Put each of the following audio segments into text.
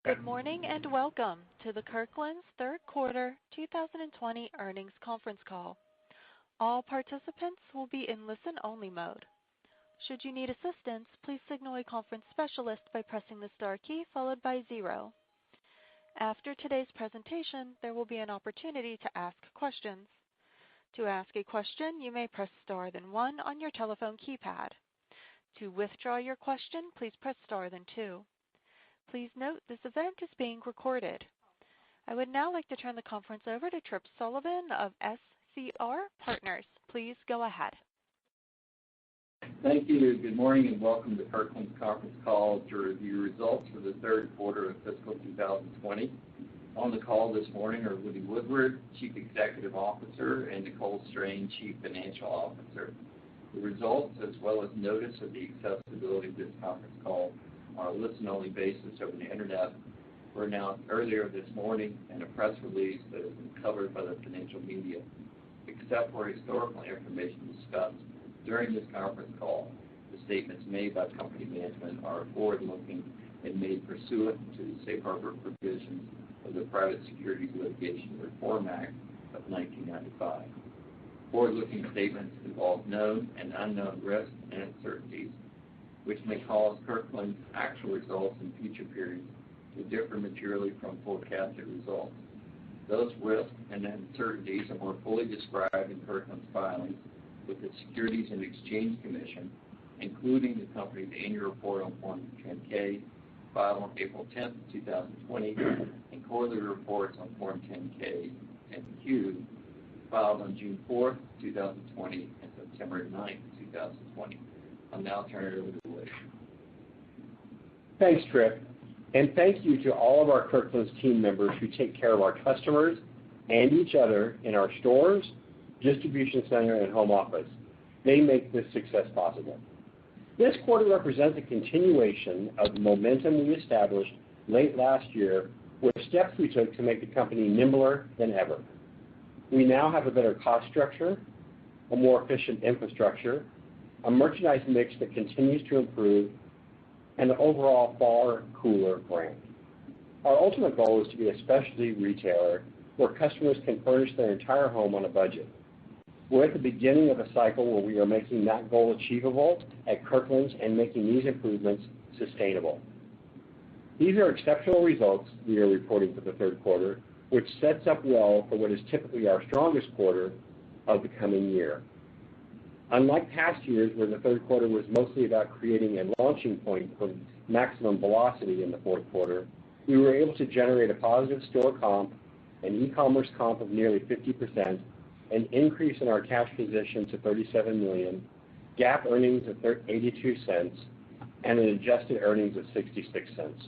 Good morning and welcome to the Kirkland's third quarter 2020 earnings conference call. All participants will be in listen-only mode. Should you need assistance, please signal a conference specialist by pressing the star key followed by 0. After today's presentation, there will be an opportunity to ask questions. To ask a question, you may press star then 1 on your telephone keypad. To withdraw your question, please press star then 2. Please note this event is being recorded. I would now like to turn the conference over to Tripp Sullivan of SCR Partners. Please go ahead. Thank you. Good morning and welcome to Kirkland's conference call to review results for the third quarter of fiscal 2020. On the call this morning are Woody Woodward, Chief Executive Officer, and Nicole Strain, Chief Financial Officer. The results, as well as notice of the accessibility of this conference call, on a listen-only basis over the Internet, were announced earlier this morning in a press release that has been covered by the financial media. Except for historical information discussed during this conference call, the statements made by company management are forward-looking and made pursuant to the safe harbor provisions of the Private Securities Litigation Reform Act of 1995. Forward-looking statements involve known and unknown risks and uncertainties, which may cause Kirkland's actual results in future periods to differ materially from forecasted results. Those risks and uncertainties are more fully described in Kirkland's filings with the Securities and Exchange Commission, including the company's annual report on Form 10-K filed on April 10, 2020, and quarterly reports on Form 10-K and Q filed on June 4, 2020, and September 9, 2020. I'll now turn it over to Woody. Thanks, Tripp, and thank you to all of our Kirkland's team members who take care of our customers and each other in our stores, distribution center, and home office. They make this success possible. This quarter represents a continuation of the momentum we established late last year with steps we took to make the company nimbler than ever. We now have a better cost structure, a more efficient infrastructure, a merchandise mix that continues to improve, and an overall far cooler brand. Our ultimate goal is to be a specialty retailer where customers can furnish their entire home on a budget. We're at the beginning of a cycle where we are making that goal achievable at Kirkland's and making these improvements sustainable. These are exceptional results we are reporting for the third quarter, which sets up well for what is typically our strongest quarter of the coming year. Unlike past years where the third quarter was mostly about creating a launching point for maximum velocity in the fourth quarter, we were able to generate a positive store comp, an e-commerce comp of nearly 50%, an increase in our cash position to $37 million, GAAP earnings of 82 cents, and an adjusted earnings of 66 cents.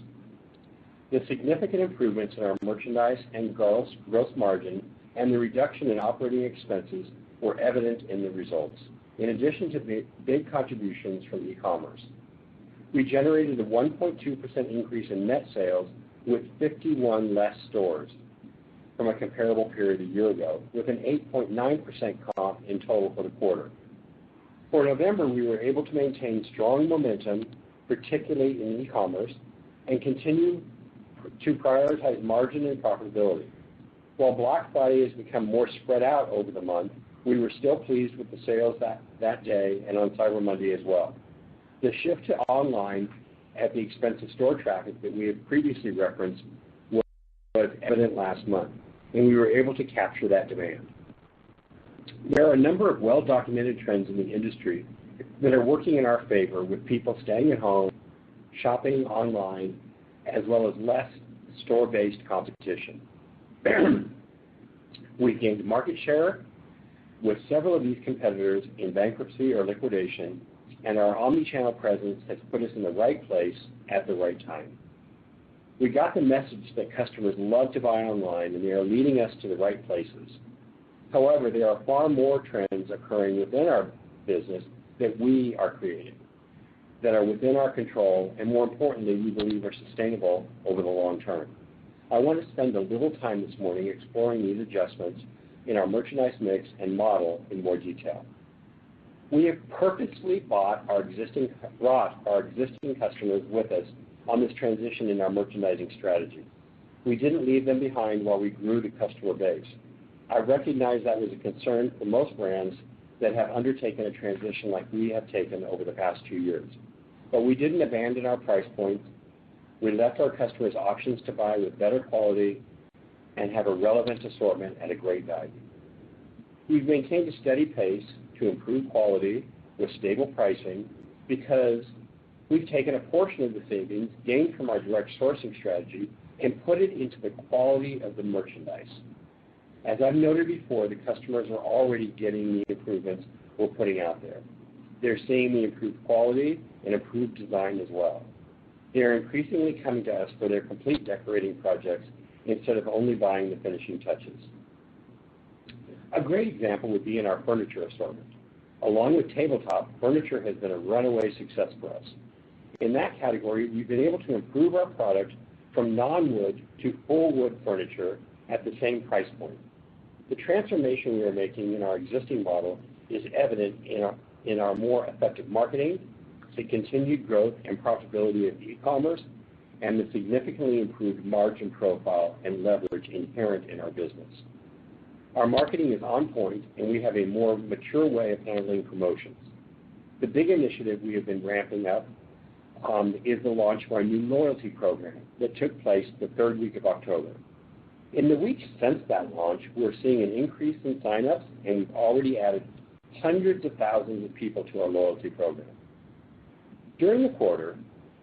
The significant improvements in our merchandise and gross margin and the reduction in operating expenses were evident in the results, in addition to big contributions from e-commerce. We generated a 1.2% increase in net sales with 51 less stores from a comparable period a year ago, with an 8.9% comp in total for the quarter. For November, we were able to maintain strong momentum, particularly in e-commerce, and continue to prioritize margin and profitability. While Black Friday has become more spread out over the month, we were still pleased with the sales that day and on Cyber Monday as well. The shift to online at the expense of store traffic that we had previously referenced was evident last month, and we were able to capture that demand. There are a number of well-documented trends in the industry that are working in our favor, with people staying at home, shopping online, as well as less store-based competition. We've gained market share with several of these competitors in bankruptcy or liquidation, and our omni-channel presence has put us in the right place at the right time. We got the message that customers love to buy online, and they are leading us to the right places. However, there are far more trends occurring within our business that we are creating, that are within our control, and more importantly, we believe are sustainable over the long term. I want to spend a little time this morning exploring these adjustments in our merchandise mix and model in more detail. We have purposely brought our existing customers with us on this transition in our merchandising strategy. We didn't leave them behind while we grew the customer base. I recognize that was a concern for most brands that have undertaken a transition like we have taken over the past 2 years. But we didn't abandon our price points. We left our customers options to buy with better quality and have a relevant assortment at a great value. We've maintained a steady pace to improve quality with stable pricing because we've taken a portion of the savings gained from our direct sourcing strategy and put it into the quality of the merchandise. As I've noted before, the customers are already getting the improvements we're putting out there. They're seeing the improved quality and improved design as well. They are increasingly coming to us for their complete decorating projects instead of only buying the finishing touches. A great example would be in our furniture assortment. Along with tabletop, furniture has been a runaway success for us. In that category, we've been able to improve our product from non-wood to full wood furniture at the same price point. The transformation we are making in our existing model is evident in our more effective marketing, the continued growth and profitability of e-commerce, and the significantly improved margin profile and leverage inherent in our business. Our marketing is on point, and we have a more mature way of handling promotions. The big initiative we have been ramping up is the launch of our new loyalty program that took place the third week of October. In the weeks since that launch, we're seeing an increase in signups, and we've already added hundreds of thousands of people to our loyalty program. During the quarter,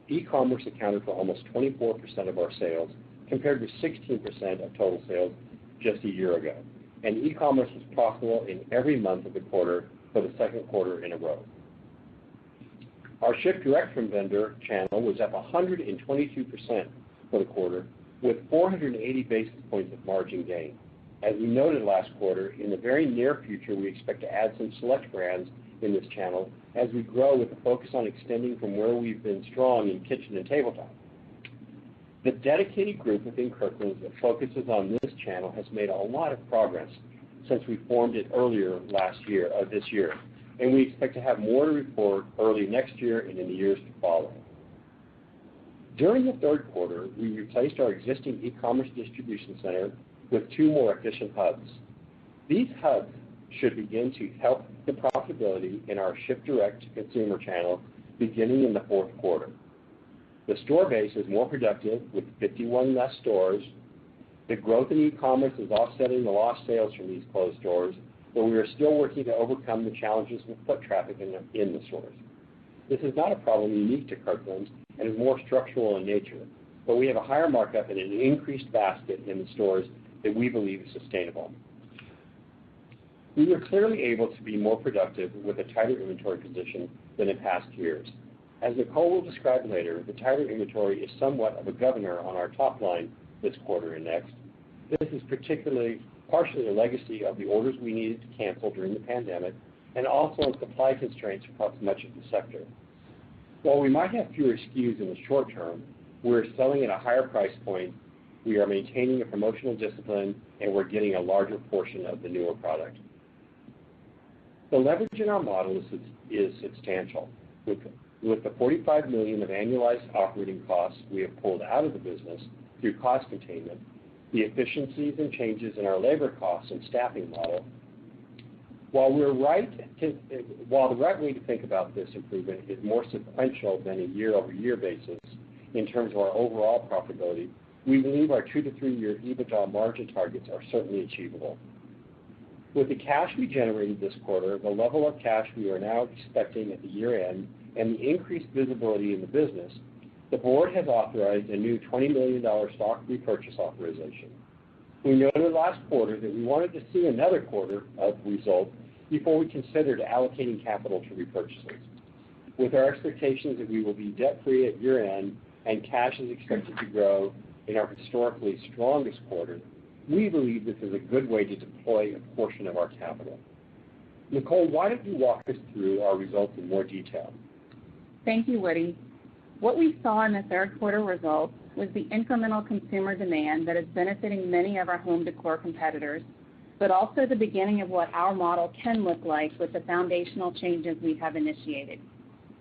e-commerce accounted for almost 24% of our sales, compared with 16% of total sales just a year ago. And e-commerce was profitable in every month of the quarter for the second quarter in a row. Our ship direct from vendor channel was up 122% for the quarter, with 480 basis points of margin gain. As we noted last quarter, in the very near future, we expect to add some select brands in this channel as we grow with a focus on extending from where we've been strong in kitchen and tabletop. The dedicated group within Kirkland that focuses on this channel has made a lot of progress since we formed it earlier this year, and we expect to have more to report early next year and in the years to follow. During the third quarter, we replaced our existing e-commerce distribution center with 2 more efficient hubs. These hubs should begin to help the profitability in our ship direct to consumer channel beginning in the fourth quarter. The store base is more productive with 51 less stores. The growth in e-commerce is offsetting the lost sales from these closed stores, but we are still working to overcome the challenges with foot traffic in the stores. This is not a problem unique to Kirkland and is more structural in nature, but we have a higher markup and an increased basket in the stores that we believe is sustainable. We were clearly able to be more productive with a tighter inventory position than in past years. As Nicole will describe later, the tighter inventory is somewhat of a governor on our top line this quarter and next. This is partially a legacy of the orders we needed to cancel during the pandemic and also supply constraints across much of the sector. While we might have fewer SKUs in the short term, we're selling at a higher price point, we are maintaining a promotional discipline, and we're getting a larger portion of the newer product. The leverage in our model is substantial. With the $45 million of annualized operating costs we have pulled out of the business through cost containment, the efficiencies and changes in our labor costs and staffing model, while the right way to think about this improvement is more sequential than a year-over-year basis in terms of our overall profitability, we believe our 2 to 3 year EBITDA margin targets are certainly achievable. With the cash we generated this quarter, the level of cash we are now expecting at the year end, and the increased visibility in the business, the board has authorized a new $20 million stock repurchase authorization. We noted last quarter that we wanted to see another quarter of results before we considered allocating capital to repurchases. With our expectations that we will be debt-free at year-end and cash is expected to grow in our historically strongest quarter, we believe this is a good way to deploy a portion of our capital. Nicole, why don't you walk us through our results in more detail? Thank you, Woody. What we saw in the third quarter results was the incremental consumer demand that is benefiting many of our home decor competitors, but also the beginning of what our model can look like with the foundational changes we have initiated.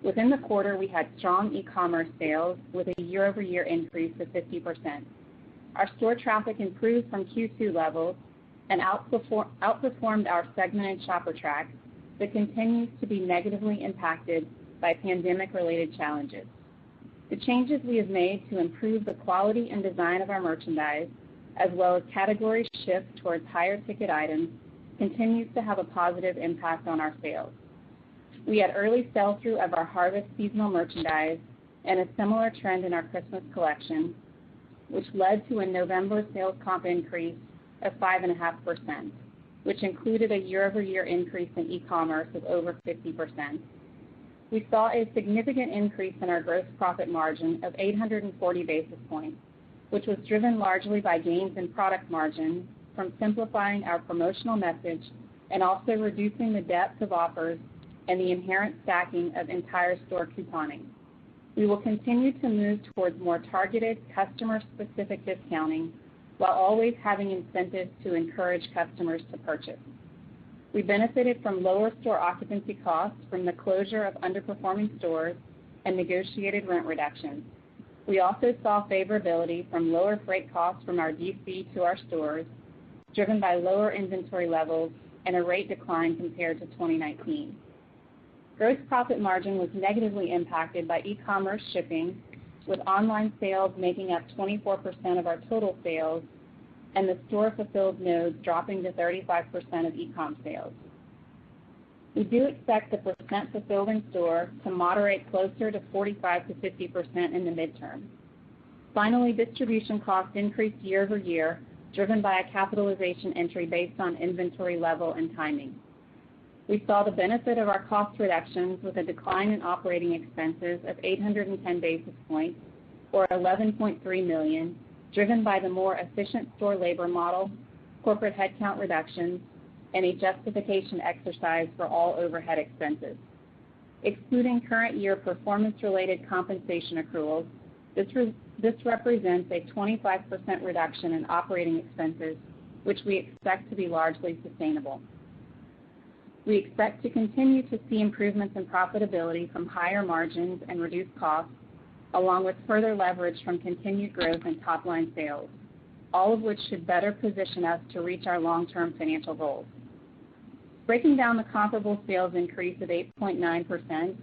Within the quarter, we had strong e-commerce sales with a year-over-year increase of 50%. Our store traffic improved from Q2 levels and outperformed our segmented shopper track that continues to be negatively impacted by pandemic-related challenges. The changes we have made to improve the quality and design of our merchandise, as well as category shift towards higher ticket items, continues to have a positive impact on our sales. We had early sell-through of our harvest seasonal merchandise and a similar trend in our Christmas collection, which led to a November sales comp increase of 5.5%, which included a year-over-year increase in e-commerce of over 50%. We saw a significant increase in our gross profit margin of 840 basis points, which was driven largely by gains in product margin from simplifying our promotional message and also reducing the depth of offers and the inherent stacking of entire store couponing. We will continue to move towards more targeted, customer-specific discounting while always having incentives to encourage customers to purchase. We benefited from lower store occupancy costs from the closure of underperforming stores and negotiated rent reductions. We also saw favorability from lower freight costs from our DC to our stores, driven by lower inventory levels and a rate decline compared to 2019. Gross profit margin was negatively impacted by e-commerce shipping, with online sales making up 24% of our total sales and the store-fulfilled nodes dropping to 35% of e-com sales. We do expect the percent fulfilled in store to moderate closer to 45 to 50% in the midterm. Finally, distribution costs increased year over year, driven by a capitalization entry based on inventory level and timing. We saw the benefit of our cost reductions with a decline in operating expenses of 810 basis points, or $11.3 million, driven by the more efficient store labor model, corporate headcount reductions, and a justification exercise for all overhead expenses. Excluding current year performance-related compensation accruals, this represents a 25% reduction in operating expenses, which we expect to be largely sustainable. We expect to continue to see improvements in profitability from higher margins and reduced costs, along with further leverage from continued growth in top-line sales, all of which should better position us to reach our long-term financial goals. Breaking down the comparable sales increase of 8.9%,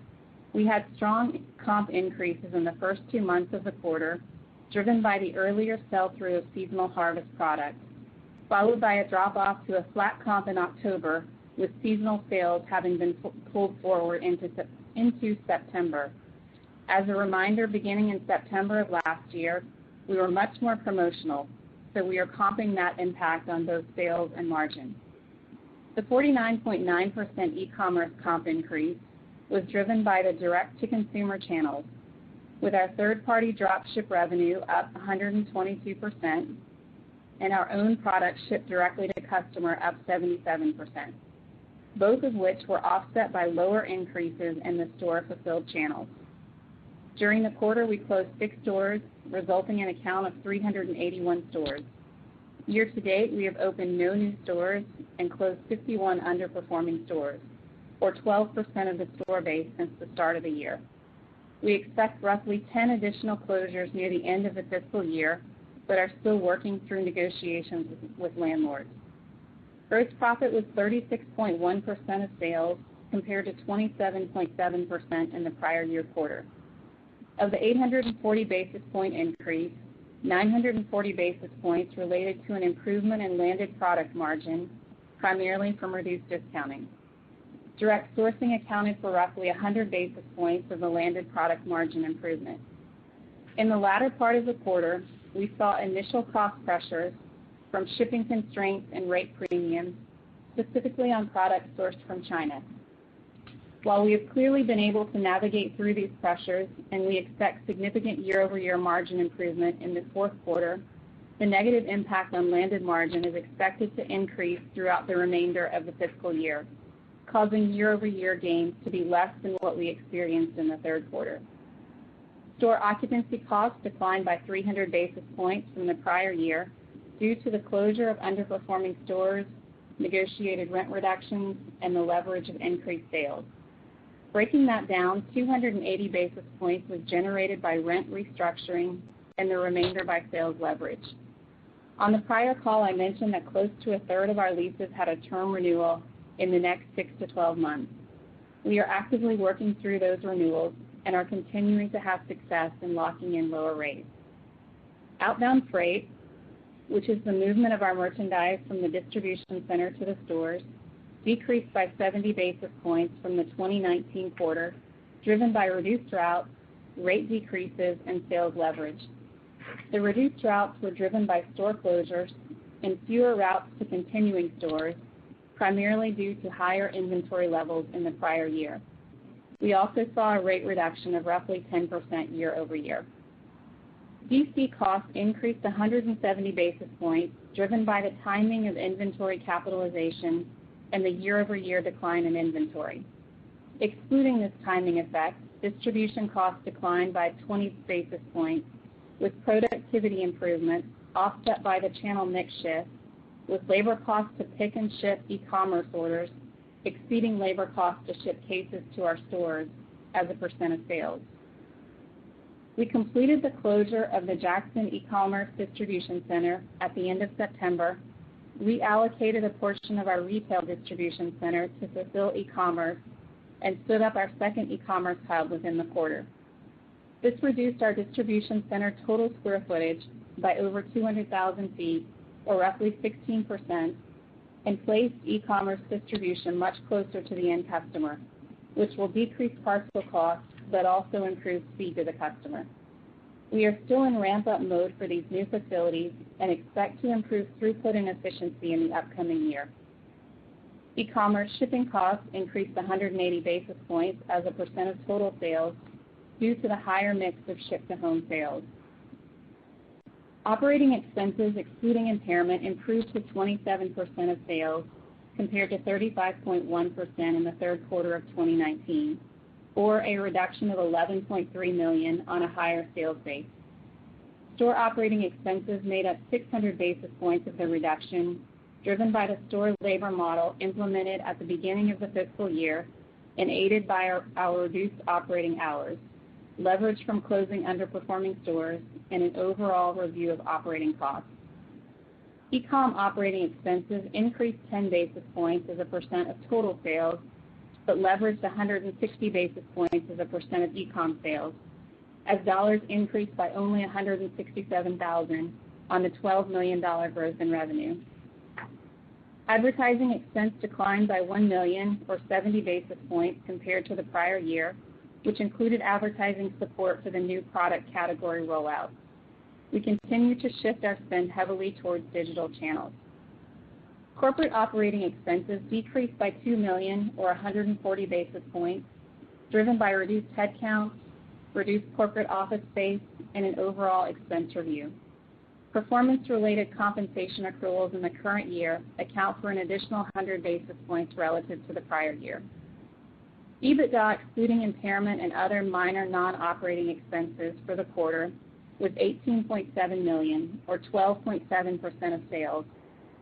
we had strong comp increases in the first 2 months of the quarter, driven by the earlier sell-through of seasonal harvest products, followed by a drop-off to a flat comp in October, with seasonal sales having been pulled forward into September. As a reminder, beginning in September of last year, we were much more promotional, so we are comping that impact on both sales and margin. The 49.9% e-commerce comp increase was driven by the direct-to-consumer channels, with our third-party dropship revenue up 122% and our own products shipped directly to customer up 77%, both of which were offset by lower increases in the store-fulfilled channels. During the quarter, we closed 6 stores, resulting in a count of 381 stores. Year to date, we have opened no new stores and closed 51 underperforming stores, or 12% of the store base since the start of the year. We expect roughly 10 additional closures near the end of the fiscal year, but are still working through negotiations with landlords. Gross profit was 36.1% of sales compared to 27.7% in the prior year quarter. Of the 840 basis point increase, 940 basis points related to an improvement in landed product margin, primarily from reduced discounting. Direct sourcing accounted for roughly 100 basis points of the landed product margin improvement. In the latter part of the quarter, we saw initial cost pressures from shipping constraints and rate premiums, specifically on products sourced from China. While we have clearly been able to navigate through these pressures and we expect significant year-over-year margin improvement in the fourth quarter, the negative impact on landed margin is expected to increase throughout the remainder of the fiscal year, causing year-over-year gains to be less than what we experienced in the third quarter. Store occupancy costs declined by 300 basis points from the prior year due to the closure of underperforming stores, negotiated rent reductions, and the leverage of increased sales. Breaking that down, 280 basis points was generated by rent restructuring and the remainder by sales leverage. On the prior call, I mentioned that close to a third of our leases had a term renewal in the next 6 to 12 months. We are actively working through those renewals and are continuing to have success in locking in lower rates. Outbound freight, which is the movement of our merchandise from the distribution center to the stores, decreased by 70 basis points from the 2019 quarter, driven by reduced routes, rate decreases, and sales leverage. The reduced routes were driven by store closures and fewer routes to continuing stores, primarily due to higher inventory levels in the prior year. We also saw a rate reduction of roughly 10% year over year. DC costs increased 170 basis points, driven by the timing of inventory capitalization and the year-over-year decline in inventory. Excluding this timing effect, distribution costs declined by 20 basis points, with productivity improvements offset by the channel mix shift, with labor costs to pick and ship e-commerce orders exceeding labor costs to ship cases to our stores as a percent of sales. We completed the closure of the Jackson e-commerce distribution center at the end of September, reallocated a portion of our retail distribution center to fulfill e-commerce, and stood up our second e-commerce hub within the quarter. This reduced our distribution center total square footage by over 200,000 feet, or roughly 16%, and placed e-commerce distribution much closer to the end customer, which will decrease parcel costs but also improve speed to the customer. We are still in ramp-up mode for these new facilities and expect to improve throughput and efficiency in the upcoming year. E-commerce shipping costs increased 180 basis points as a percent of total sales due to the higher mix of ship-to-home sales. Operating expenses, excluding impairment, improved to 27% of sales compared to 35.1% in the third quarter of 2019, or a reduction of $11.3 million on a higher sales base. Store operating expenses made up 600 basis points of the reduction, driven by the store labor model implemented at the beginning of the fiscal year and aided by our reduced operating hours, leverage from closing underperforming stores, and an overall review of operating costs. E-com operating expenses increased 10 basis points as a percent of total sales, but leveraged 160 basis points as a percent of e-com sales, as dollars increased by only $167,000 on the $12 million growth in revenue. Advertising expense declined by $1 million, or 70 basis points compared to the prior year, which included advertising support for the new product category rollout. We continue to shift our spend heavily towards digital channels. Corporate operating expenses decreased by $2 million, or 140 basis points, driven by reduced headcount, reduced corporate office space, and an overall expense review. Performance-related compensation accruals in the current year account for an additional 100 basis points relative to the prior year. EBITDA, excluding impairment and other minor non-operating expenses for the quarter, was $18.7 million, or 12.7% of sales,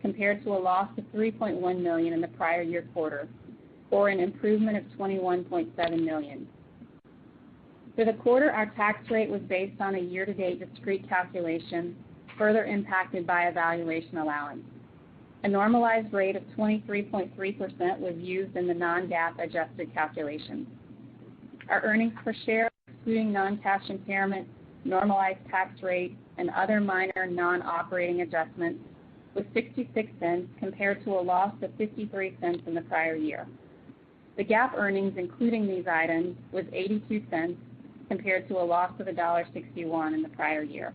compared to a loss of $3.1 million in the prior year quarter, or an improvement of $21.7 million. For the quarter, our tax rate was based on a year-to-date discrete calculation, further impacted by a valuation allowance. A normalized rate of 23.3% was used in the non-GAAP adjusted calculation. Our earnings per share, excluding non-cash impairment, normalized tax rate, and other minor non-operating adjustments, was 66 cents compared to a loss of 53 cents in the prior year. The GAAP earnings, including these items, was 82 cents compared to a loss of $1.61 in the prior year.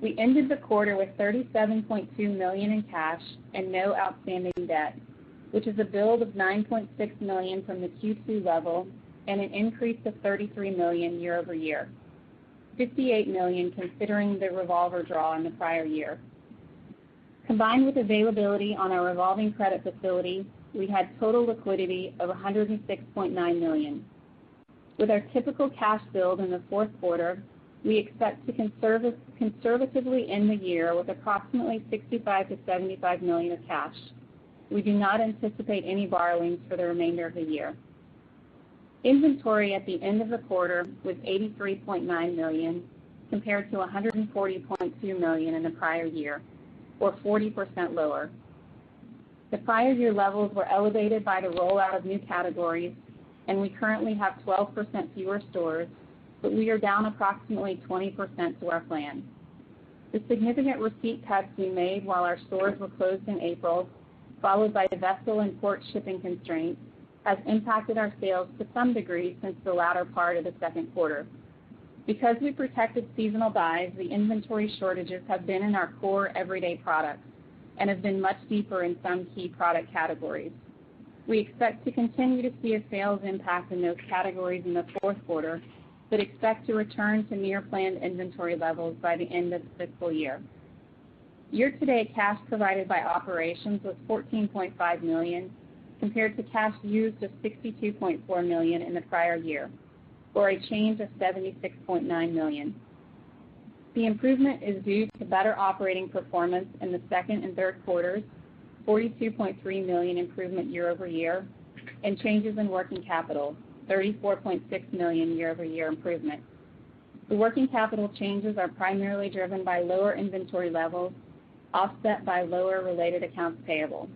We ended the quarter with $37.2 million in cash and no outstanding debt, which is a build of $9.6 million from the Q2 level and an increase of $33 million year over year, $58 million considering the revolver draw in the prior year. Combined with availability on our revolving credit facility, we had total liquidity of $106.9 million. With our typical cash build in the fourth quarter, we expect to conservatively end the year with approximately $65 to $75 million of cash. We do not anticipate any borrowings for the remainder of the year. Inventory at the end of the quarter was $83.9 million compared to $140.2 million in the prior year, or 40% lower. The prior year levels were elevated by the rollout of new categories, and we currently have 12% fewer stores, but we are down approximately 20% to our plan. The significant receipt cuts we made while our stores were closed in April, followed by the vessel and port shipping constraints, has impacted our sales to some degree since the latter part of the second quarter. Because we protected seasonal buys, the inventory shortages have been in our core everyday products and have been much deeper in some key product categories. We expect to continue to see a sales impact in those categories in the fourth quarter, but expect to return to near planned inventory levels by the end of the fiscal year. Year-to-date cash provided by operations was $14.5 million compared to cash used of $62.4 million in the prior year, or a change of $76.9 million. The improvement is due to better operating performance in the second and third quarters, $42.3 million improvement year over year, and changes in working capital, $34.6 million year-over-year improvement. The working capital changes are primarily driven by lower inventory levels, offset by lower related accounts payable.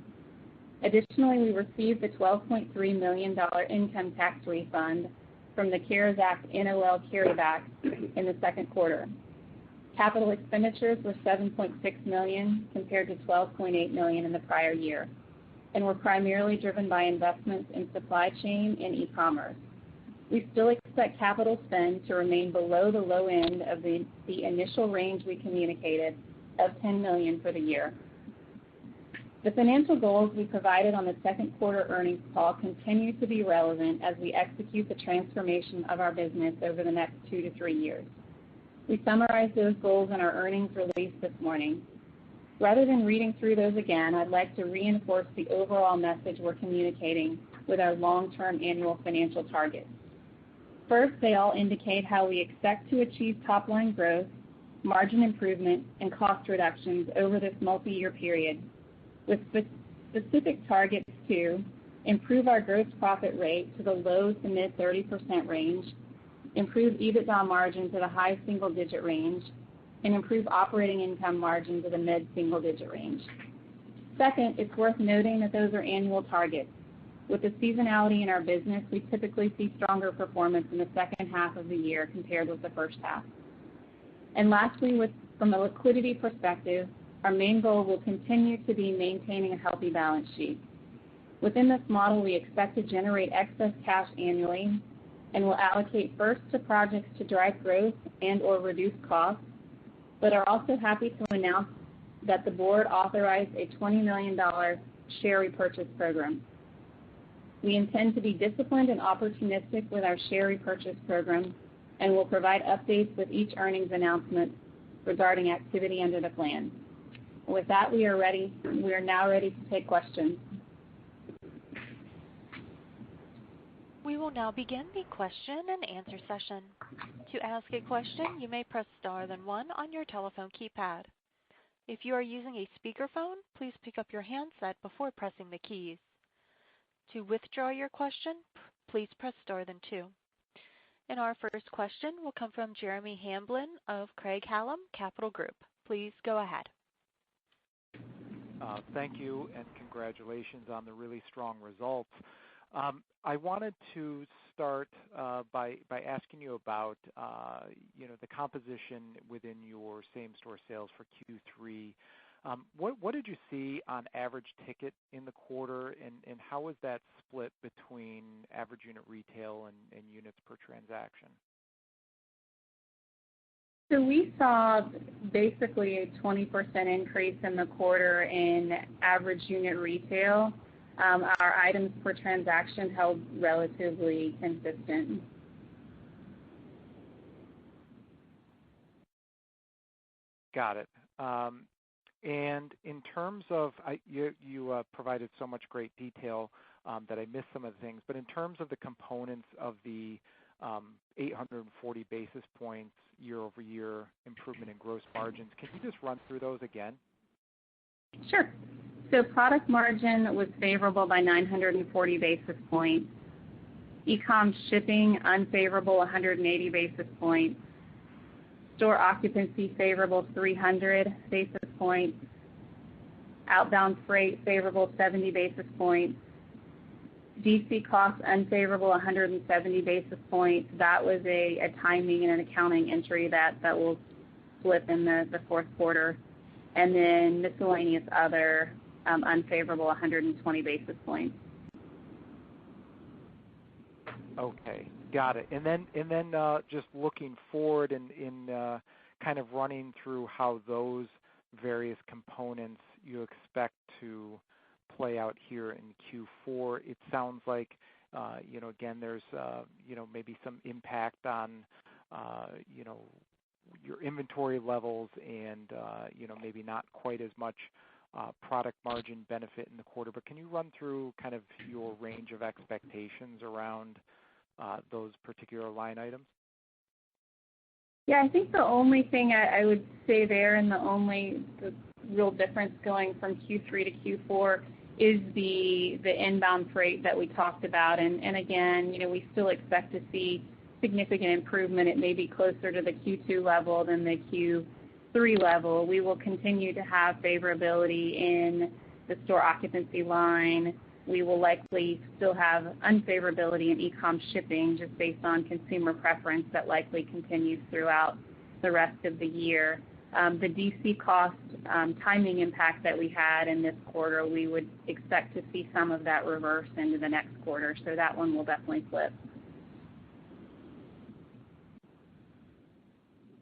Additionally, we received the $12.3 million income tax refund from the CARES Act NOL carryback in the second quarter. Capital expenditures were $7.6 million compared to $12.8 million in the prior year, and were primarily driven by investments in supply chain and e-commerce. We still expect capital spend to remain below the low end of the initial range we communicated of $10 million for the year. The financial goals we provided on the second quarter earnings call continue to be relevant as we execute the transformation of our business over the next 2 to 3 years. We summarized those goals in our earnings release this morning. Rather than reading through those again, I'd like to reinforce the overall message we're communicating with our long-term annual financial targets. First, they all indicate how we expect to achieve top-line growth, margin improvement, and cost reductions over this multi-year period, with specific targets to improve our gross profit rate to the low to mid 30% range, improve EBITDA margins at a high single-digit range, and improve operating income margins at a mid-single-digit range. Second, it's worth noting that those are annual targets. With the seasonality in our business, we typically see stronger performance in the second half of the year compared with the first half. And lastly, from a liquidity perspective, our main goal will continue to be maintaining a healthy balance sheet. Within this model, we expect to generate excess cash annually and will allocate first to projects to drive growth and or reduce costs, but are also happy to announce that the board authorized a $20 million share repurchase program. We intend to be disciplined and opportunistic with our share repurchase program and will provide updates with each earnings announcement regarding activity under the plan. With that, we are now ready to take questions. We will now begin the question and answer session. To ask a question, you may press star then one on your telephone keypad. If you are using a speakerphone, please pick up your handset before pressing the keys. To withdraw your question, please press star then two. And our first question will come from Jeremy Hamblin of Craig-Hallum Capital Group. Please go ahead. Thank you, and congratulations on the really strong results. I wanted to start by asking you about the composition within your same-store sales for Q3. What did you see on average ticket in the quarter, and how was that split between average unit retail and units per transaction? So we saw basically a 20% increase in the quarter in average unit retail. Our items per transaction held relatively consistent. Got it. And in terms of, you provided so much great detail that I missed some of the things, but in terms of the components of the 840 basis points year-over-year improvement in gross margins, can you just run through those again? Sure. So product margin was favorable by 940 basis points. E-com shipping, unfavorable 180 basis points. Store occupancy, favorable 300 basis points. Outbound freight, favorable 70 basis points. DC costs, unfavorable 170 basis points. That was a timing and an accounting entry that will flip in the fourth quarter. And then miscellaneous other, unfavorable 120 basis points. Okay, got it. And then just looking forward and in kind of running through how those various components you expect to play out here in Q4, it sounds like, again, there's, maybe some impact on, your inventory levels and, maybe not quite as much product margin benefit in the quarter. But can you run through kind of your range of expectations around those particular line items? Yeah, I think the only thing I would say there, and the real difference going from Q3 to Q4 is the inbound freight that we talked about. And again, we still expect to see significant improvement. It may be closer to the Q2 level than the Q3 level. We will continue to have favorability in the store occupancy line. We will likely still have unfavorability in e-com shipping just based on consumer preference that likely continues throughout the rest of the year. The DC cost timing impact that we had in this quarter, we would expect to see some of that reverse into the next quarter. So that one will definitely flip.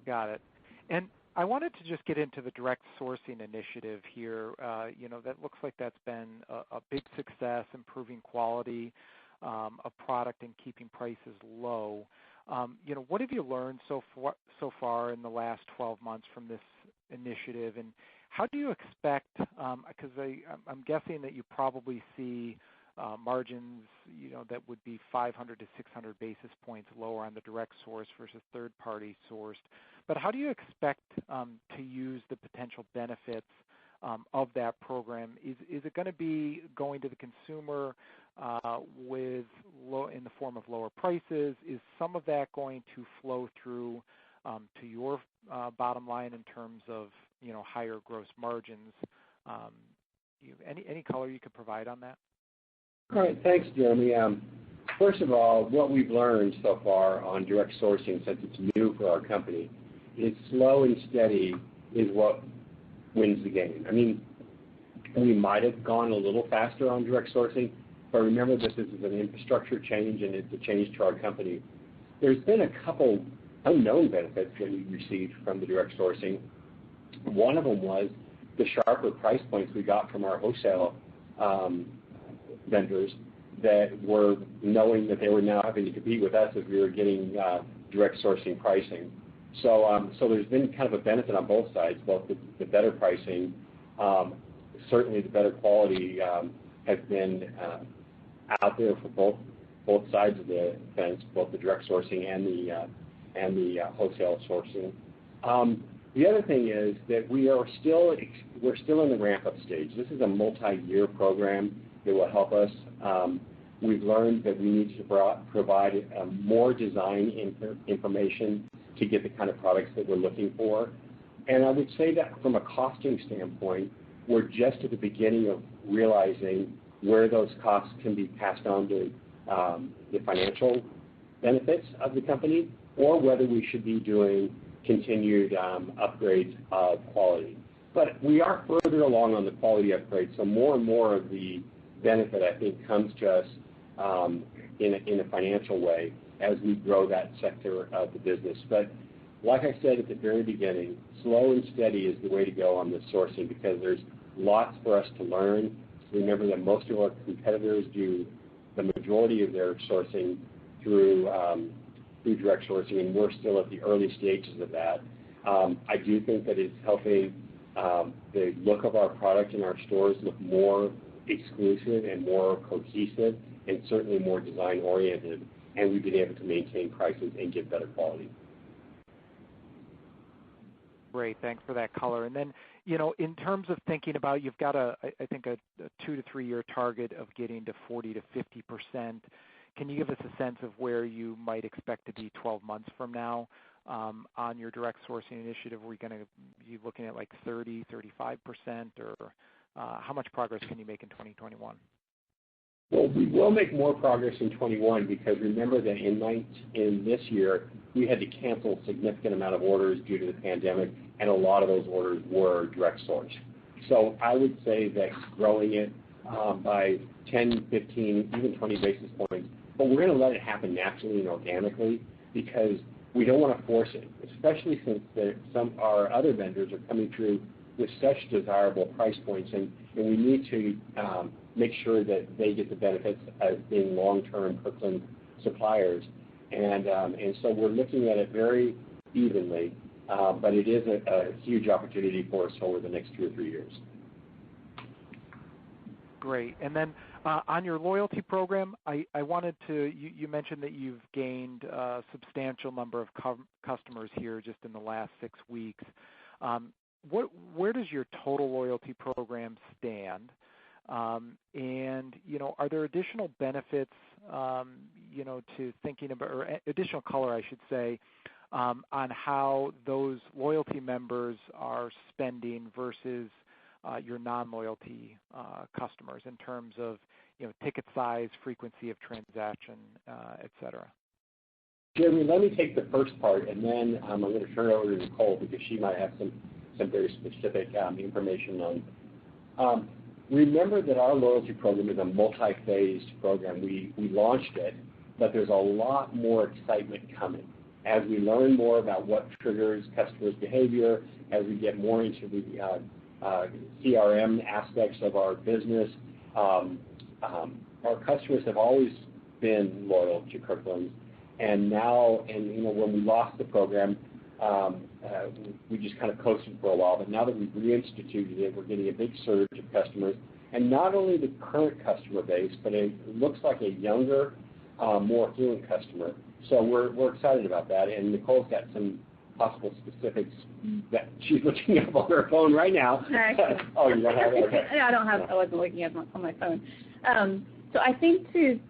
Got it. And I wanted to just get into the direct sourcing initiative here. That looks like that's been a big success, improving quality of product and keeping prices low. What have you learned so far in the last 12 months from this initiative, and how do you expect, because I'm guessing that you probably see margins, that would be 500 to 600 basis points lower on the direct source versus third-party sourced. But how do you expect to use the potential benefits of that program? Is it going to be going to the consumer in the form of lower prices? Is some of that going to flow through to your bottom line in terms of higher gross margins? Any color you could provide on that? All right, thanks, Jeremy. First of all, what we've learned so far on direct sourcing, since it's new for our company, is slow and steady is what wins the game. I mean, we might have gone a little faster on direct sourcing, but remember that this is an infrastructure change and it's a change to our company. There's been a couple unknown benefits that we received from the direct sourcing. One of them was the sharper price points we got from our wholesale vendors that were knowing that they were now having to compete with us as we were getting direct sourcing pricing. So there's been kind of a benefit on both sides, both the better pricing, certainly the better quality has been out there for both sides of the fence, both the direct sourcing and the wholesale sourcing. The other thing is that we're still in the ramp-up stage. This is a multi-year program that will help us. We've learned that we need to provide more design information to get the kind of products that we're looking for. And I would say that from a costing standpoint, we're just at the beginning of realizing where those costs can be passed on to the financial benefits of the company, or whether we should be doing continued upgrades of quality. But we are further along on the quality upgrade, so more and more of the benefit, I think, comes to us in a financial way as we grow that sector of the business. But like I said at the very beginning, slow and steady is the way to go on this sourcing, because there's lots for us to learn. Remember that most of our competitors do the majority of their sourcing through direct sourcing, and we're still at the early stages of that. I do think that it's helping the look of our product in our stores look more exclusive and more cohesive, and certainly more design oriented, and we've been able to maintain prices and get better quality. Great, thanks for that color. And then, in terms of thinking about, you've got I think a 2 to 3 year target of getting to 40 to 50%. can you give us a sense of where you might expect to be 12 months from now on your direct sourcing initiative? Are we going to be looking at like 30, 35%, or how much progress can you make in 2021? Well, we will make more progress in 21 because remember that in this year, we had to cancel a significant amount of orders due to the pandemic, and a lot of those orders were direct sourced. So I would say that growing it by 10, 15, even 20 basis points, but we're going to let it happen naturally and organically because we don't want to force it, especially since our other vendors are coming through with such desirable price points, and we need to make sure that they get the benefits as being long-term Kirkland suppliers. And so we're looking at it very evenly, but it is a huge opportunity for us over the next 2 or 3 years. Great. And then on your loyalty program, I wanted to, you mentioned that you've gained a substantial number of customers here just in the last 6 weeks. Where does your total loyalty program stand? And, are there additional benefits, to thinking about, or additional color, I should say, on how those loyalty members are spending versus your non-loyalty customers in terms of, ticket size, frequency of transaction, et cetera? Jeremy, let me take the first part, and then I'm going to turn it over to Nicole because she might have some very specific information on. Remember that our loyalty program is a multi-phased program. We launched it, but there's a lot more excitement coming. As we learn more about what triggers customers' behavior, as we get more into the CRM aspects of our business, our customers have always been loyal to Kirkland, and now, when we lost the program, we just kind of coasted for a while, but now that we've reinstituted it, we're getting a big surge of customers, and not only the current customer base, but it looks like a younger, more affluent customer. So we're excited about that, and Nicole's got some possible specifics that she's looking up on her phone right now. Oh, you don't have it? Okay. I don't have. I wasn't looking at on my phone. So I think we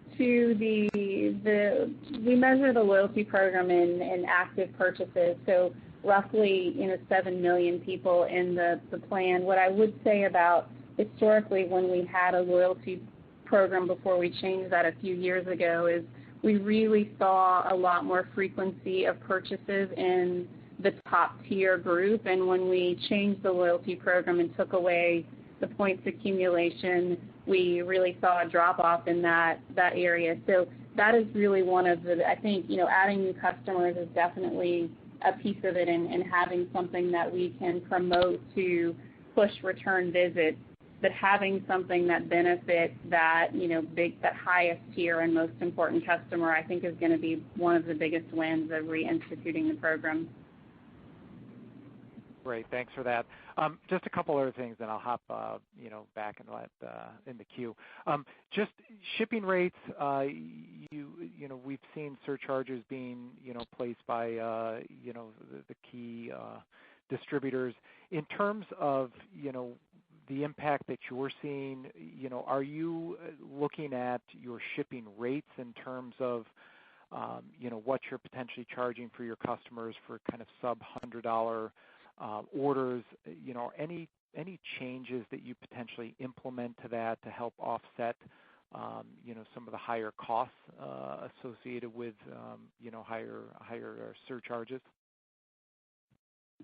measure the loyalty program in active purchases. So roughly 7 million people in the plan. What I would say about historically when we had a loyalty program before we changed that a few years ago is we really saw a lot more frequency of purchases in the top tier group, and when we changed the loyalty program and took away the points accumulation, we really saw a drop off in that area. So that is really one of the, I think, adding new customers is definitely a piece of it, and having something that we can promote to push return visits, but having something that benefits that, that highest tier and most important customer, I think is going to be one of the biggest wins of reinstituting the program. Great, thanks for that. Just a couple other things, then I'll hop, back and in the queue. Just shipping rates. We've seen surcharges being, placed by, the key distributors. In terms of, the impact that you're seeing, are you looking at your shipping rates in terms of, what you're potentially charging for your customers for kind of sub $100 orders? Any changes that you potentially implement to that to help offset, some of the higher costs associated with, higher surcharges?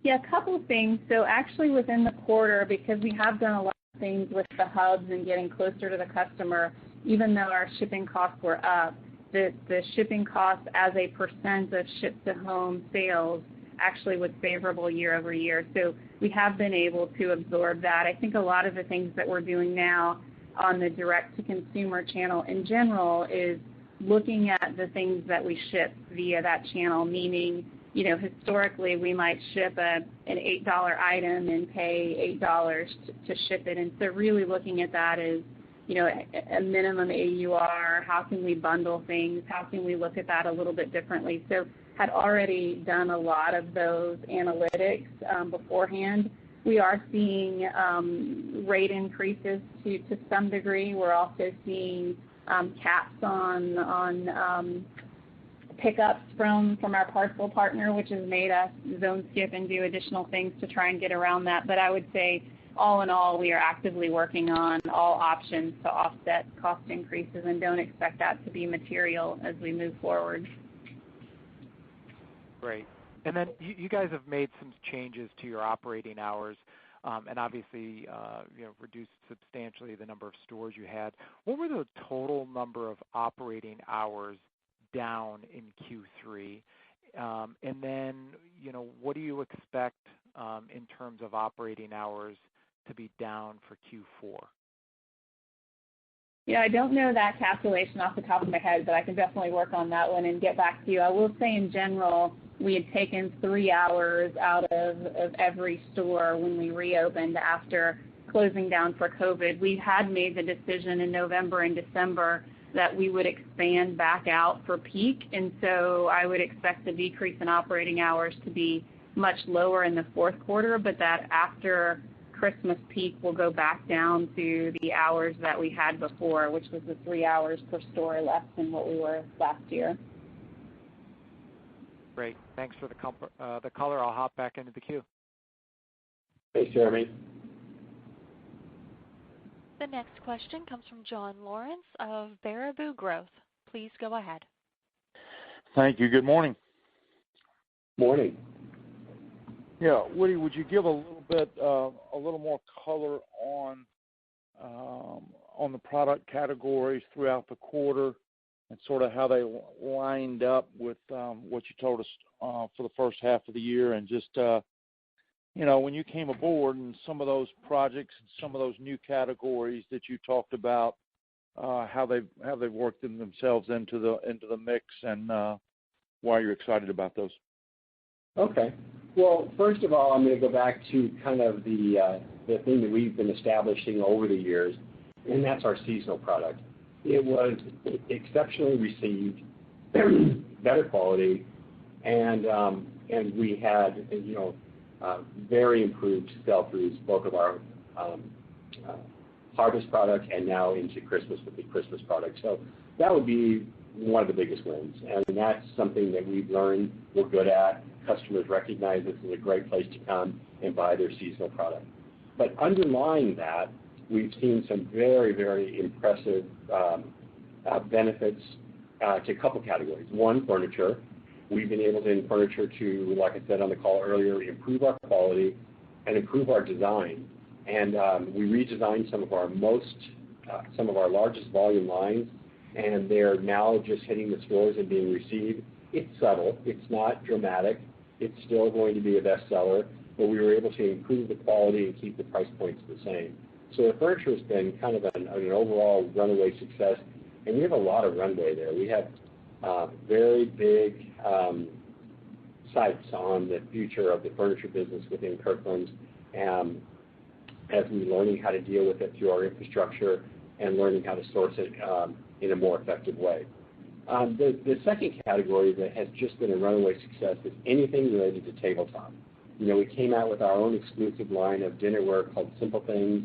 Yeah, a couple of things. So actually within the quarter, because we have done a lot of things with the hubs and getting closer to the customer, even though our shipping costs were up, the shipping cost as a percent of ship-to-home sales actually was favorable year over year. So we have been able to absorb that. I think a lot of the things that we're doing now on the direct-to-consumer channel in general is looking at the things that we ship via that channel, meaning, historically we might ship an $8 item and pay $8 to ship it. And so really looking at that as, a minimum AUR, how can we bundle things, how can we look at that a little bit differently. So had already done a lot of those analytics beforehand. We are seeing rate increases to some degree. We're also seeing caps on pickups from our parcel partner, which has made us zone skip and do additional things to try and get around that. But I would say, all in all, we are actively working on all options to offset cost increases and don't expect that to be material as we move forward. Great. And then you guys have made some changes to your operating hours, and obviously, reduced substantially the number of stores you had. What were the total number of operating hours down in Q3? And then, what do you expect in terms of operating hours to be down for Q4? Yeah, I don't know that calculation off the top of my head, but I can definitely work on that one and get back to you. I will say in general, we had taken 3 hours out of every store when we reopened after closing down for COVID. We had made the decision in November and December that we would expand back out for peak, and so I would expect the decrease in operating hours to be much lower in the fourth quarter, but that after Christmas peak will go back down to the hours that we had before, which was the 3 hours per store less than what we were last year. Great. Thanks for the color. I'll hop back into the queue. Thanks, Jeremy. The next question comes from John Lawrence of Baraboo Growth. Please go ahead. Thank you. Good morning. Morning. Yeah, Woody, would you give a little more color on the product categories throughout the quarter and sort of how they lined up with what you told us for the first half of the year, and just when you came aboard and some of those projects and some of those new categories that you talked about, how they've worked themselves into the mix, and why you're excited about those. Okay. Well, first of all, I'm going to go back to kind of the thing that we've been establishing over the years, and that's our seasonal product. It was exceptionally received, better quality, and we had very improved sell-throughs, both of our harvest product and now into Christmas with the Christmas product. So that would be one of the biggest wins, and that's something that we've learned we're good at. Customers recognize this is a great place to come and buy their seasonal product. But underlying that, we've seen some very, very impressive benefits to a couple categories. One, furniture. We've been able to, in furniture, to, like I said on the call earlier, improve our quality and improve our design. And we redesigned some of our largest volume lines, and they're now just hitting the stores and being received. It's subtle. It's not dramatic. It's still going to be a bestseller, but we were able to improve the quality and keep the price points the same. So the furniture has been kind of an overall runaway success, and we have a lot of runway there. We have very big sights on the future of the furniture business within Kirkland, as we're learning how to deal with it through our infrastructure and learning how to source it in a more effective way. The second category that has just been a runaway success is anything related to tabletop. We came out with our own exclusive line of dinnerware called Simple Things,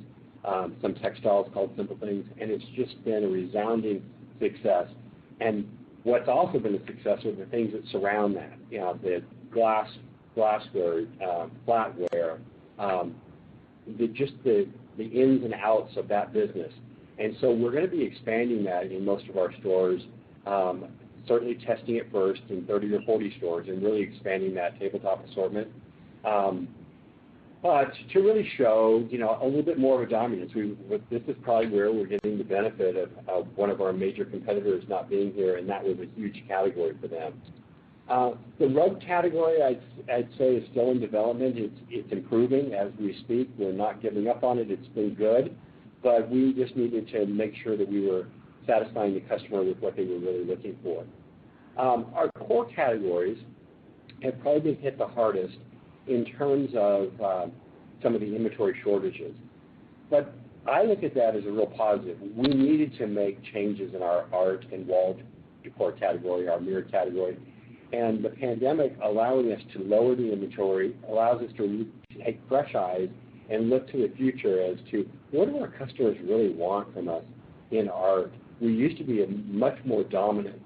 some textiles called Simple Things, and it's just been a resounding success. And what's also been a success are the things that surround that, the glassware, flatware, the ins and outs of that business. And so we're going to be expanding that in most of our stores, certainly testing it first in 30 or 40 stores and really expanding that tabletop assortment. But to really show, a little bit more of a dominance, this is probably where we're getting the benefit of one of our major competitors not being here, and that was a huge category for them. The rug category, I'd say, is still in development. It's improving as we speak. We're not giving up on it. It's been good, but we just needed to make sure that we were satisfying the customer with what they were really looking for. Our core categories have probably been hit the hardest in terms of some of the inventory shortages. But I look at that as a real positive. We needed to make changes in our art and wall decor category, our mirror category, and the pandemic allowing us to lower the inventory allows us to take fresh eyes and look to the future as to what do our customers really want from us in art we used to be a much more dominant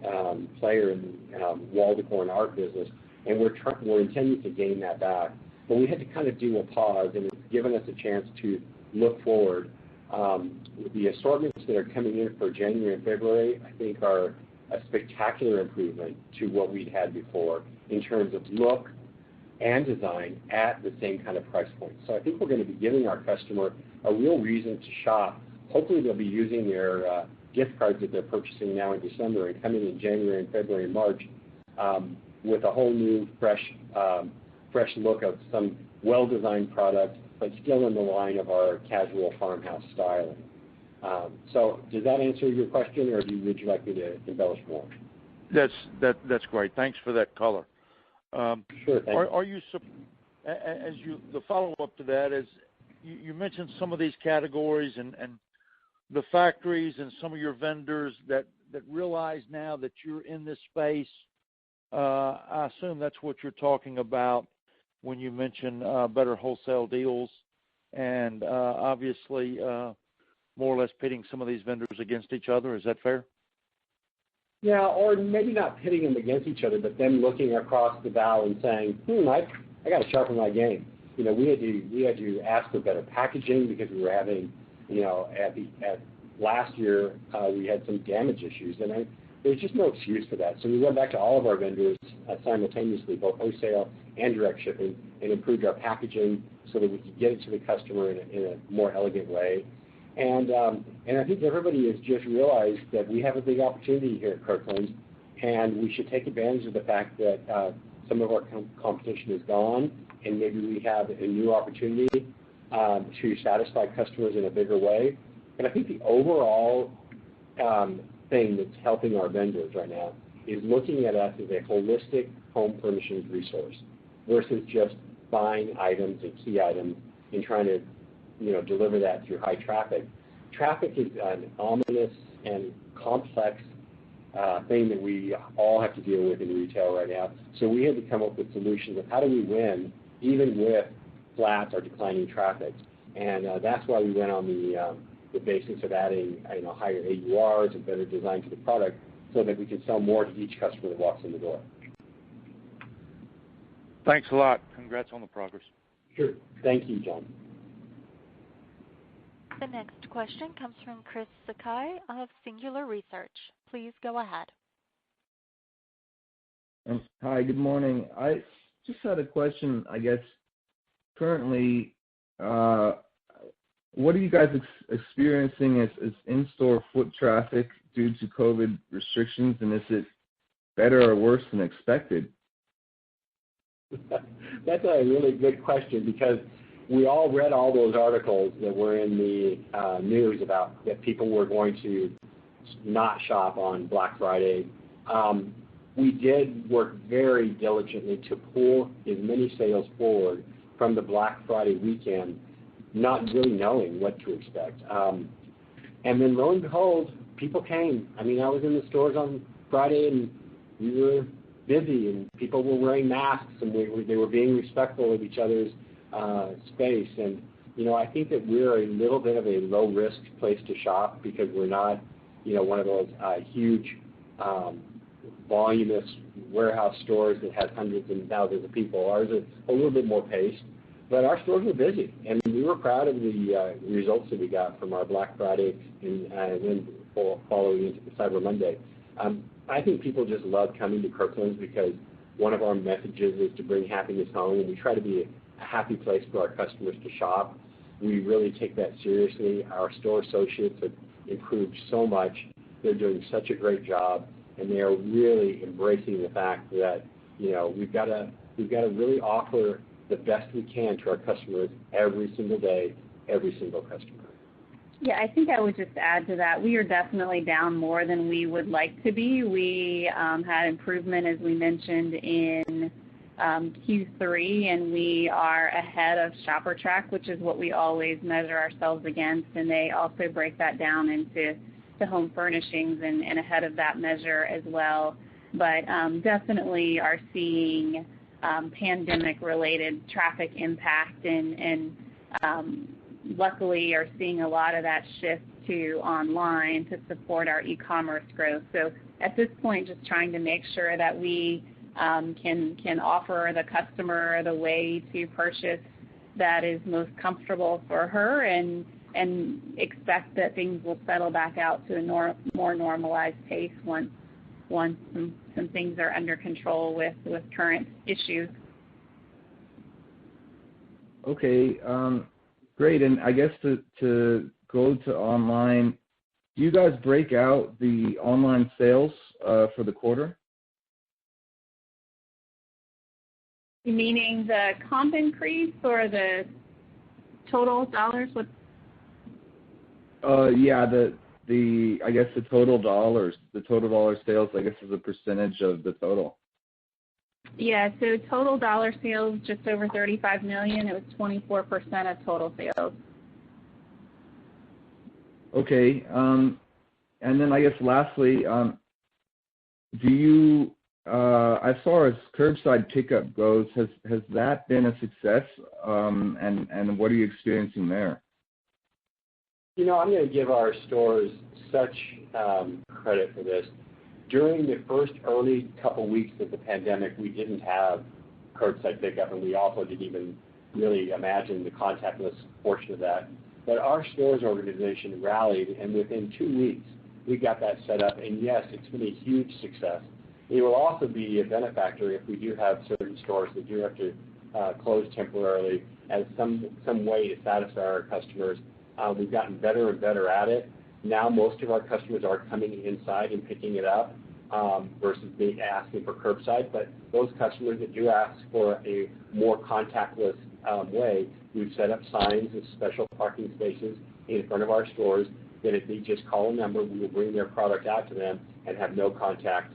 player in the wall decor and art business, and we're intending to gain that back. But we had to kind of do a pause, and it's given us a chance to look forward. The assortments that are coming in for January and February, I think, are a spectacular improvement to what we'd had before in terms of look and design at the same kind of price point. So I think we're going to be giving our customer a real reason to shop. Hopefully they'll be using their gift cards that they're purchasing now in December and coming in January and February and March with a whole new fresh look of some well-designed product, but still in the line of our casual farmhouse styling. So does that answer your question, or would you like me to embellish more? That's great. Thanks for that color. Sure. The follow-up to that is you mentioned some of these categories and the factories and some of your vendors that realize now that you're in this space. I assume that's what you're talking about when you mention better wholesale deals and obviously more or less pitting some of these vendors against each other. Is that fair? Yeah, or maybe not pitting them against each other, but them looking across the bow and saying, I got to sharpen my game. We had to ask for better packaging because we were having, at last year we had some damage issues, and there's just no excuse for that. So we went back to all of our vendors simultaneously, both wholesale and direct shipping, and improved our packaging so that we could get it to the customer in a more elegant way. And I think everybody has just realized that we have a big opportunity here at Kirkland, and we should take advantage of the fact that some of our competition is gone, and maybe we have a new opportunity to satisfy customers in a bigger way. And I think the overall thing that's helping our vendors right now is looking at us as a holistic home furnishings resource versus just buying items and key items and trying to deliver that through high traffic. Traffic is an ominous and complex thing that we all have to deal with in retail right now. So we had to come up with solutions of how do we win even with flat or declining traffic. And that's why we went on the basis of adding higher AURs and better design to the product so that we can sell more to each customer that walks in the door. Thanks a lot. Congrats on the progress. Sure. Thank you, John. The next question comes from Chris Sakai of Singular Research. Please go ahead. Hi, good morning. I just had a question, I guess. Currently, what are you guys experiencing as in-store foot traffic due to COVID restrictions, and is it better or worse than expected? That's a really good question because we all read all those articles that were in the news about that people were going to not shop on Black Friday. We did work very diligently to pull as many sales forward from the Black Friday weekend, not really knowing what to expect. And then lo and behold, people came. I mean, I was in the stores on Friday and we were busy and people were wearing masks and they were being respectful of each other's space. And, I think that we're a little bit of a low-risk place to shop because we're not, one of those huge voluminous warehouse stores that has hundreds and thousands of people. Ours is a little bit more paced, but our stores were busy, and we were proud of the results that we got from our Black Friday and then following into the Cyber Monday. I think people just love coming to Kirkland's because one of our messages is to bring happiness home, and we try to be a happy place for our customers to shop. We really take that seriously. Our store associates have improved so much. They're doing such a great job, and they are really embracing the fact that we've got to really offer the best we can to our customers every single day, every single customer. Yeah, I think I would just add to that. We are definitely down more than we would like to be. We had improvement, as we mentioned, in Q3, and we are ahead of Shopper Track, which is what we always measure ourselves against, and they also break that down into home furnishings and ahead of that measure as well. But definitely are seeing pandemic-related traffic impact and luckily are seeing a lot of that shift to online to support our e-commerce growth. So at this point, just trying to make sure that we can offer the customer the way to purchase that is most comfortable for her, and expect that things will settle back out to a more normalized pace once some things are under control with current issues. Okay, great. And I guess to go to online, do you guys break out the online sales for the quarter? Meaning the comp increase or the total dollars? Yeah, I guess the total dollars, the total dollar sales, I guess, is a percentage of the total. Yeah, so total dollar sales just over $35 million. It was 24% of total sales. Okay, and then I guess lastly, do you, as far as curbside pickup goes, has that been a success? And what are you experiencing there? You know, I'm going to give our stores such credit for this. During the first early couple weeks of the pandemic, we didn't have curbside pickup, and we also didn't even really imagine the contactless portion of that. But our stores organization rallied, and within 2 weeks, we got that set up. And yes, it's been a huge success. It will also be a benefactor if we do have certain stores that do have to close temporarily as some way to satisfy our customers. We've gotten better and better at it. Now most of our customers are coming inside and picking it up versus asking for curbside. But those customers that do ask for a more contactless way, we've set up signs of special parking spaces in front of our stores that if they just call a number, we will bring their product out to them and have no contact.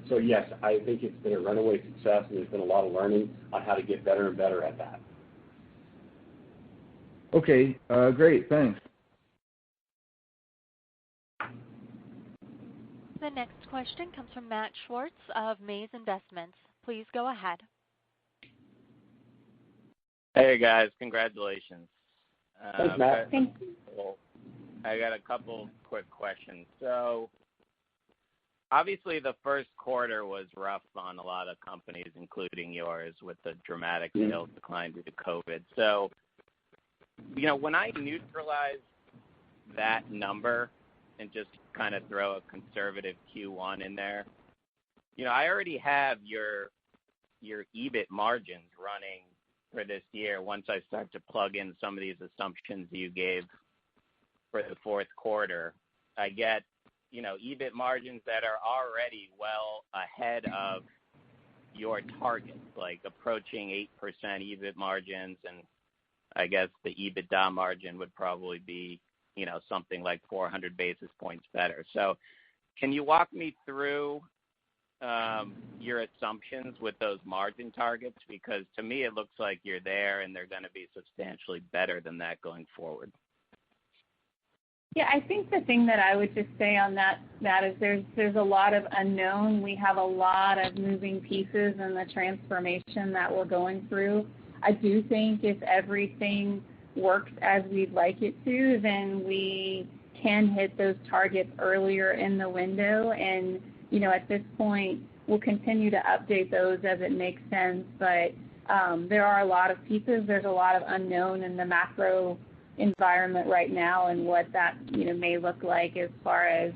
So yes, I think it's been a runaway success, and there's been a lot of learning on how to get better and better at that. Okay, great, thanks. The next question comes from Matt Schwartz of Maze Investments. Please go ahead. Hey guys, congratulations. Thanks, Matt. Thank you. I got a couple quick questions. So obviously the first quarter was rough on a lot of companies, including yours, with the dramatic sales decline due to COVID. So, you know, when I neutralize that number and just kind of throw a conservative Q1 in there, you know, I already have your EBIT margins running for this year once I start to plug in some of these assumptions you gave for the fourth quarter. I get, you know, EBIT margins that are already well ahead of your targets, like approaching 8% EBIT margins, and I guess the EBITDA margin would probably be, you know, something like 400 basis points better. So can you walk me through your assumptions with those margin targets? Because to me it looks like you're there and they're going to be substantially better than that going forward. Yeah, I think the thing that I would just say on that is there's a lot of unknown. We have a lot of moving pieces in the transformation that we're going through. I do think if everything works as we'd like it to, then we can hit those targets earlier in the window. And, you know, at this point, we'll continue to update those as it makes sense. But there are a lot of pieces. There's a lot of unknown in the macro environment right now and what that, you know, may look like as far as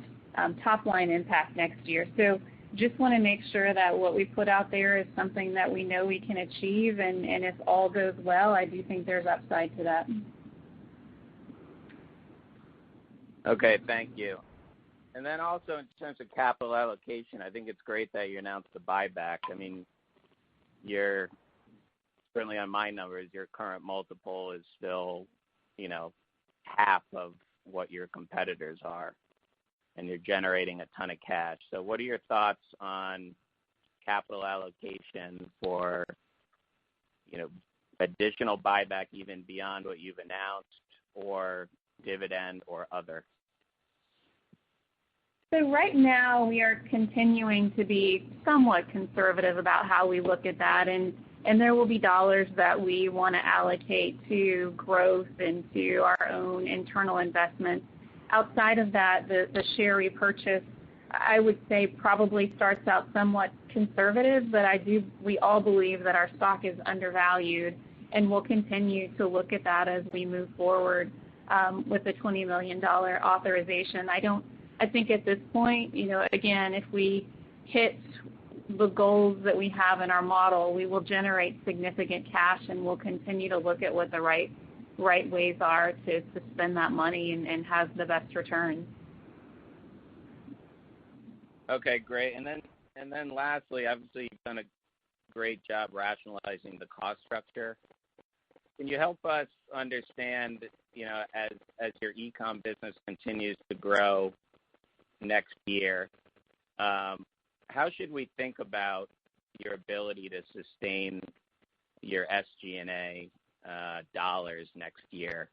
top line impact next year. So just want to make sure that what we put out there is something that we know we can achieve, and if all goes well, I do think there's upside to that. Okay, thank you. And then also in terms of capital allocation, I think it's great that you announced the buyback. I mean, you're certainly on my numbers, your current multiple is still, you know, half of what your competitors are, and you're generating a ton of cash. So what are your thoughts on capital allocation for, you know, additional buyback even beyond what you've announced, or dividend or other? So right now we are continuing to be somewhat conservative about how we look at that, and there will be dollars that we want to allocate to growth and to our own internal investments. Outside of that, the share repurchase, I would say, probably starts out somewhat conservative, but we all believe that our stock is undervalued, and we'll continue to look at that as we move forward with the $20 million authorization. I think at this point, again, if we hit the goals that we have in our model, we will generate significant cash, and we'll continue to look at what the right ways are to spend that money and have the best return. Okay, great. And then lastly, obviously you've done a great job rationalizing the cost structure. Can you help us understand, as your e-com business continues to grow next year, how should we think about your ability to sustain your SG&A dollars next year?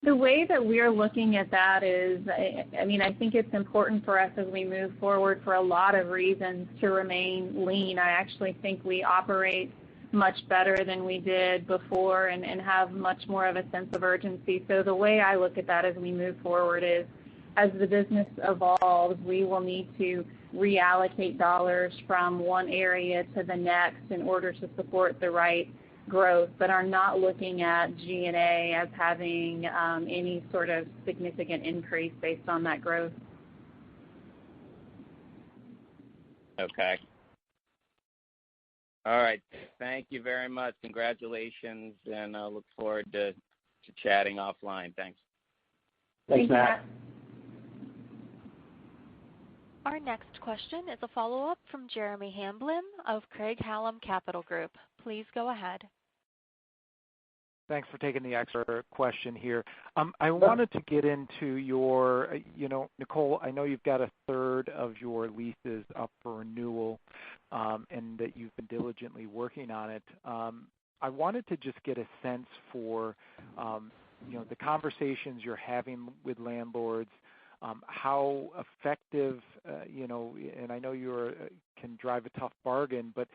The way that we're looking at that is, I think it's important for us as we move forward for a lot of reasons to remain lean. I actually think we operate much better than we did before and have much more of a sense of urgency. So the way I look at that as we move forward is, as the business evolves, we will need to reallocate dollars from one area to the next in order to support the right growth, but are not looking at G&A as having any sort of significant increase based on that growth. Okay. All right. Thank you very much. Congratulations, and I look forward to chatting offline. Thanks. Thanks, Matt. Our next question is a follow-up from Jeremy Hamblin of Craig-Hallum Capital Group. Please go ahead. Thanks for taking the extra question here. I wanted to get into your, Nicole, I know you've got a third of your leases up for renewal and that you've been diligently working on it. I wanted to just get a sense for, the conversations you're having with landlords, how effective, and I know you can drive a tough bargain, but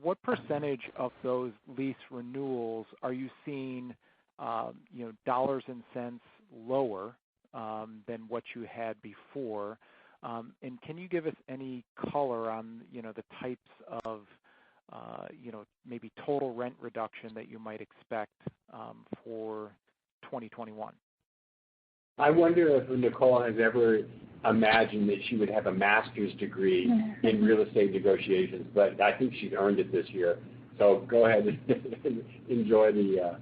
what percentage of those lease renewals are you seeing, dollars and cents lower than what you had before? And can you give us any color on, the types of, maybe total rent reduction that you might expect for 2021? I wonder if Nicole has ever imagined that she would have a master's degree in real estate negotiations, but I think she's earned it this year. So go ahead and enjoy the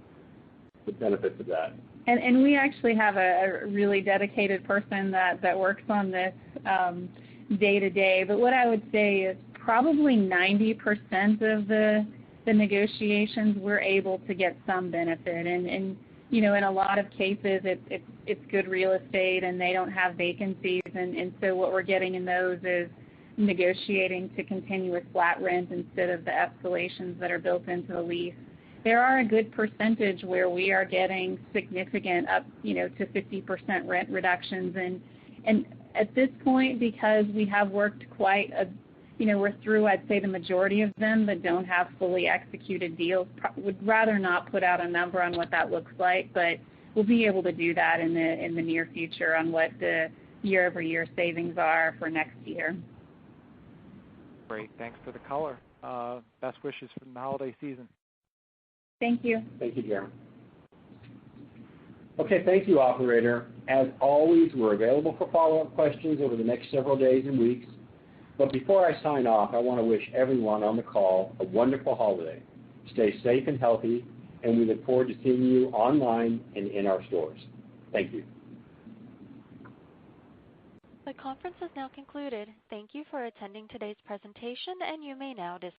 benefits of that. And we actually have a really dedicated person that works on this day to day. But what I would say is probably 90% of the negotiations we're able to get some benefit. And in a lot of cases, it's good real estate and they don't have vacancies. And so what we're getting in those is negotiating to continue with flat rent instead of the escalations that are built into the lease. There are a good percentage where we are getting significant up, to 50% rent reductions. And at this point, because we have worked we're through, I'd say, the majority of them that don't have fully executed deals, would rather not put out a number on what that looks like, but we'll be able to do that in the near future on what the year-over-year savings are for next year. Great. Thanks for the color. Best wishes for the holiday season. Thank you. Thank you, Jeremy. Okay, thank you, operator. As always, we're available for follow-up questions over the next several days and weeks. But before I sign off, I want to wish everyone on the call a wonderful holiday. Stay safe and healthy, and we look forward to seeing you online and in our stores. Thank you. The conference is now concluded. Thank you for attending today's presentation, and you may now disconnect.